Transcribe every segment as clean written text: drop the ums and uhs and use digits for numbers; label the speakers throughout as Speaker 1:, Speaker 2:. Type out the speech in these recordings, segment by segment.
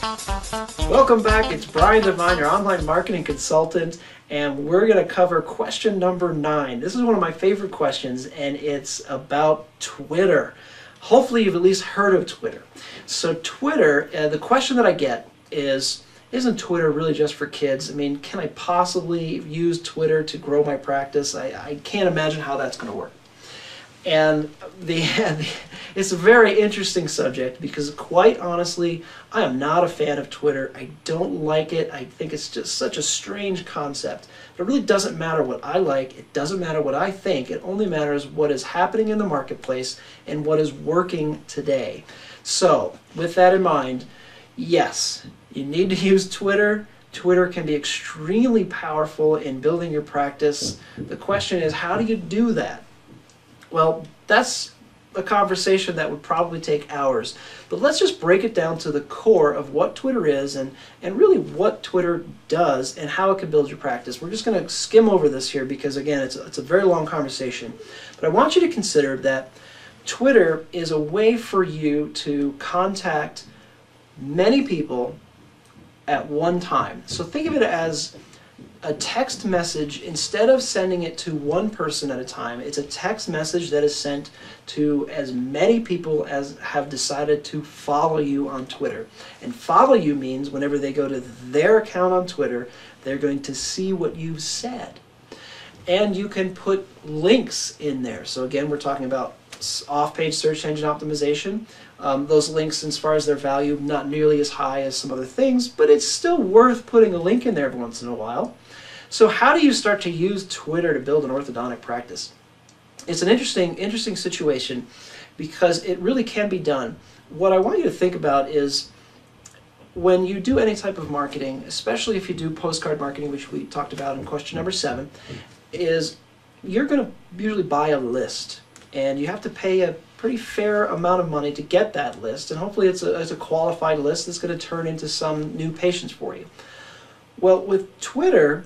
Speaker 1: Welcome back. It's Brian Devine, your online marketing consultant, and we're going to cover question number 9. This is one of my favorite questions, and it's about Twitter. Hopefully you've at least heard of Twitter. So Twitter, the question that I get is, isn't Twitter really just for kids? I mean, can I possibly use Twitter to grow my practice? I can't imagine how that's going to work. And it's a very interesting subject because, quite honestly, I am not a fan of Twitter. I don't like it. I think it's just such a strange concept. But it really doesn't matter what I like. It doesn't matter what I think. It only matters what is happening in the marketplace and what is working today. So, with that in mind, yes, you need to use Twitter. Twitter can be extremely powerful in building your practice. The question is, how do you do that? Well, that's a conversation that would probably take hours. But let's just break it down to the core of what Twitter is and really what Twitter does and how it can build your practice. We're just going to skim over this here because, again, it's a very long conversation. But I want you to consider that Twitter is a way for you to contact many people at one time. So think of it as a text message. Instead of sending it to one person at a time, it's a text message that is sent to as many people as have decided to follow you on Twitter. And follow you means whenever they go to their account on Twitter, they're going to see what you've said. And you can put links in there. So again, we're talking about off-page search engine optimization. Those links, as far as their value, not nearly as high as some other things, but it's still worth putting a link in there every once in a while. So how do you start to use Twitter to build an orthodontic practice? It's an interesting situation because it really can be done. What I want you to think about is when you do any type of marketing, especially if you do postcard marketing, which we talked about in question number 7, is you're going to usually buy a list. And you have to pay a pretty fair amount of money to get that list. And hopefully it's a qualified list that's going to turn into some new patients for you. Well, with Twitter,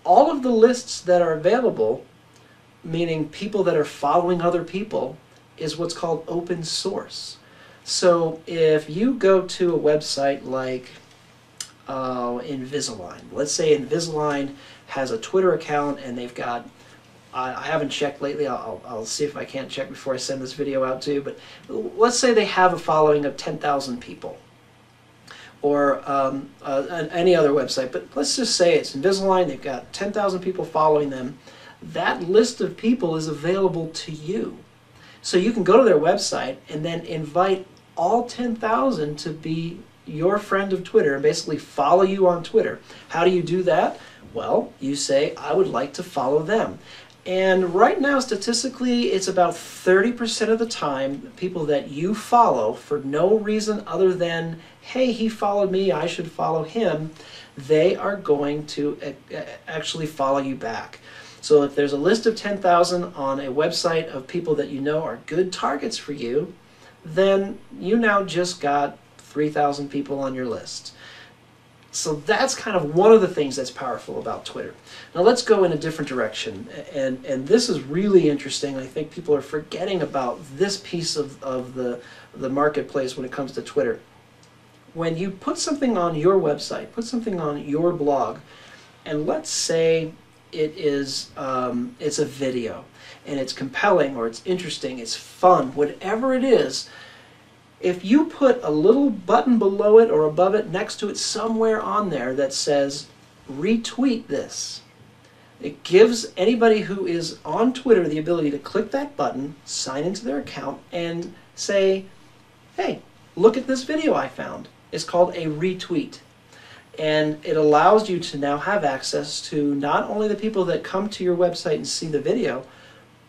Speaker 1: all of the lists that are available, meaning people that are following other people, is what's called open source. So if you go to a website like Invisalign, let's say Invisalign has a Twitter account and they've got, I haven't checked lately, I'll see if I can't check before I send this video out to you, but let's say they have a following of 10,000 people, or any other website, but let's just say it's Invisalign, they've got 10,000 people following them. That list of people is available to you. So you can go to their website and then invite all 10,000 to be your friend of Twitter and basically follow you on Twitter. How do you do that? Well, you say, I would like to follow them. And right now, statistically, it's about 30% of the time, people that you follow for no reason other than, hey, he followed me, I should follow him, they are going to actually follow you back. So if there's a list of 10,000 on a website of people that you know are good targets for you, then you now just got 3,000 people on your list. So that's kind of one of the things that's powerful about Twitter. Now let's go in a different direction, and this is really interesting. I think people are forgetting about this piece of the marketplace when it comes to Twitter. When you put something on your website, put something on your blog, and let's say it's a video, and it's compelling, or it's interesting, it's fun, whatever it is, if you put a little button below it or above it, next to it, somewhere on there that says, retweet this, it gives anybody who is on Twitter the ability to click that button, sign into their account, and say, hey, look at this video I found. It's called a retweet. And it allows you to now have access to not only the people that come to your website and see the video,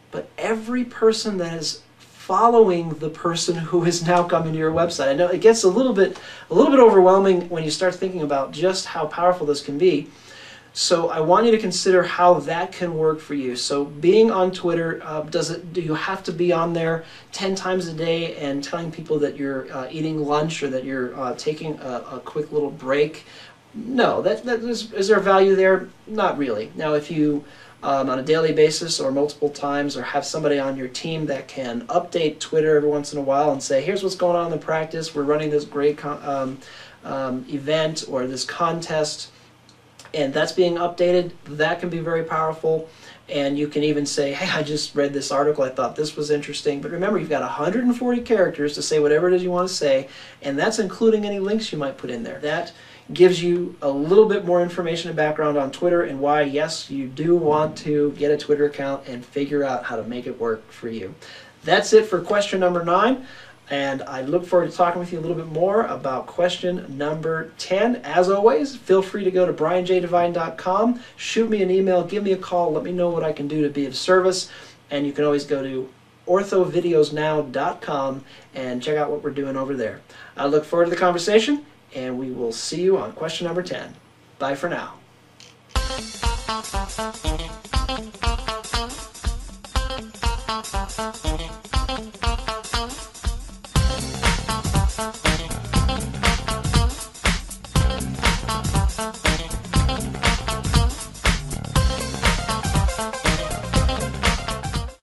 Speaker 1: but every person that is following the person who is now coming to your website. I know it gets a little bit overwhelming when you start thinking about just how powerful this can be. So I want you to consider how that can work for you. So being on Twitter, do you have to be on there 10 times a day and telling people that you're eating lunch or that you're taking a quick little break? No. Is there value there? Not really. Now if you on a daily basis or multiple times, or have somebody on your team that can update Twitter every once in a while and say, here's what's going on in the practice, we're running this great event or this contest, and that's being updated, that can be very powerful. And you can even say, hey, I just read this article, I thought this was interesting. But remember, you've got 140 characters to say whatever it is you want to say, and that's including any links you might put in there. That gives you a little bit more information and background on Twitter and why, yes, you do want to get a Twitter account and figure out how to make it work for you. That's it for question number 9. And I look forward to talking with you a little bit more about question number 10. As always, feel free to go to brianjdevine.com, shoot me an email, give me a call, let me know what I can do to be of service. And you can always go to orthovideosnow.com and check out what we're doing over there. I look forward to the conversation, and we will see you on question number 10. Bye for now.